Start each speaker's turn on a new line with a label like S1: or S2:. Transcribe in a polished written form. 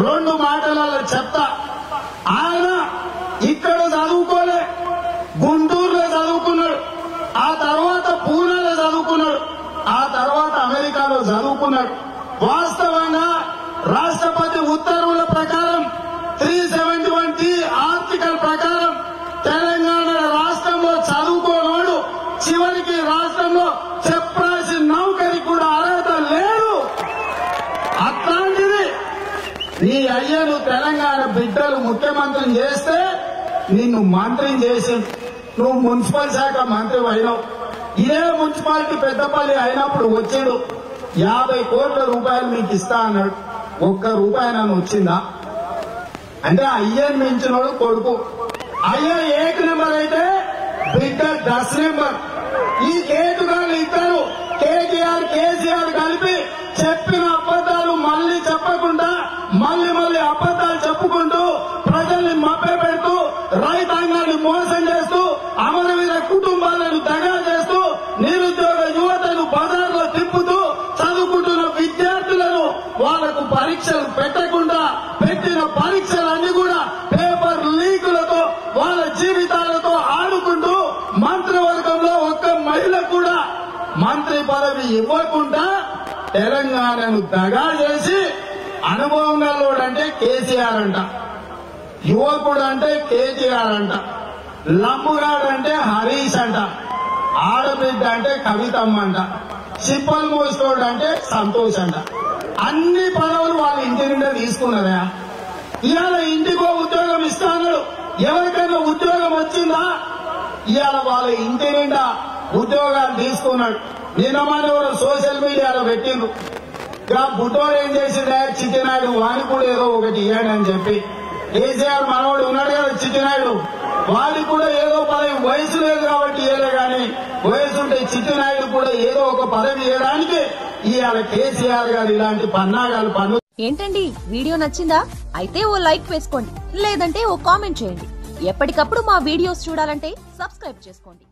S1: రెండు మాటలలో చెప్తా. ఆయన ఇక్కడ చదువుకోలే, గుంటూరులో చదువుకున్నాడు, ఆ తర్వాత పూణేలో చదువుకున్నాడు, ఆ తర్వాత అమెరికాలో చదువుకున్నాడు. వాస్తవంగా రాష్ట్రపతి ఉత్తర్వుల ప్రకారం 371 ఆర్టికల్ ప్రకారం తెలంగాణ రాష్ట్రంలో చదువుకోనోడు చివరికి రాష్ట్రంలో చెప్రాసి నౌకరి కూడా అర్హత లేదు. అట్లాంటిది నీ అయ్యను తెలంగాణ బిడ్డలు ముఖ్యమంత్రిని చేస్తే నిన్ను మంత్రిని చేసి నువ్వు మున్సిపల్ శాఖ మంత్రి అయినావు. ఇదే మున్సిపాలిటీ పెద్దపల్లి అయినప్పుడు వచ్చాడు 50 కోట్ల రూపాయలు మీకు ఇస్తా అన్నాడు. ఒక్క రూపాయి నన్ను వచ్చిందా? అంటే అయ్యని మించినోడు కొడుకు. అయ్య ఏక నెంబర్ అయితే బిడ్డ 10 నెంబర్. ఈ కేటుగాళ్ళు ఇద్దరు కేటీఆర్ కేసీఆర్ కలిపి చెప్పిన అబద్దాలు మళ్లీ చెప్పకుండా మళ్లీ అబద్దాలు చెప్పుకుంటూ ప్రజల్ని మభ్యపెడుతూ రైతాంగాన్ని మోసం చేస్తూ అమరవీర కుటుంబాలను దగా చేస్తూ నిరుద్యోగ యువతను బజార్లో తిప్పుతూ చదువుకుంటున్న విద్యార్థులను వాళ్లకు పరీక్షలు పెట్టకుండా పెట్టిన పరీక్షలన్నీ కూడా పేపర్ లీకులతో వాళ్ళ జీవితాలతో ఆడుకుంటూ మంత్రివర్గంలో ఒక్క మహిళ కూడా మంత్రి పదవి ఇవ్వకుండా తెలంగాణను దగా చేసి అనుభవం గల్లోడంటే కేసీఆర్ అంట, యువకుడు అంటే కేటీఆర్ అంట, లంబుగాడంటే హరీష్ అంట, ఆడబిడ్డ అంటే కవితమ్మ అంట, సిప్పల్ మోసుకోడు అంటే సంతోష్ అంట. అన్ని పదవులు వాళ్ళ ఇంటి నిండా తీసుకున్నారా? ఇవాళ ఇంటికో ఉద్యోగం ఇస్తాడు. ఎవరికైనా ఉద్యోగం వచ్చిందా? ఇవాళ వాళ్ళ ఇంటి నిండా ఉద్యోగాలు తీసుకున్నాడు. నిన్న మన సోషల్ మీడియాలో పెట్టిండ్రు, బుడ్డోడు ఏం చేసిండే చిట్టినాయుడు వాని కూడా ఏదో ఒకటి ఇవ్వండి అని చెప్పి. కేసీఆర్ మనవాడు ఉన్నాడు కదా చిట్టినాయుడు, వాడికి కూడా ఏదో పదవి, వయసు లేదు కాబట్టి ఇయ్యలే గాని వయసు ఉంటే చిట్టినాయుడు కూడా ఏదో ఒక పదవి ఇవ్వడానికి ఇవాళ కేసీఆర్ గారు ఇలాంటి పన్నాగాలు పన్ను.
S2: ఏంటండి వీడియో నచ్చిందా? అయితే ఓ లైక్ వేసుకోండి, లేదంటే ఓ కామెంట్ చేయండి. ఎప్పటికప్పుడు మా వీడియోస్ చూడాలంటే సబ్స్క్రైబ్ చేసుకోండి.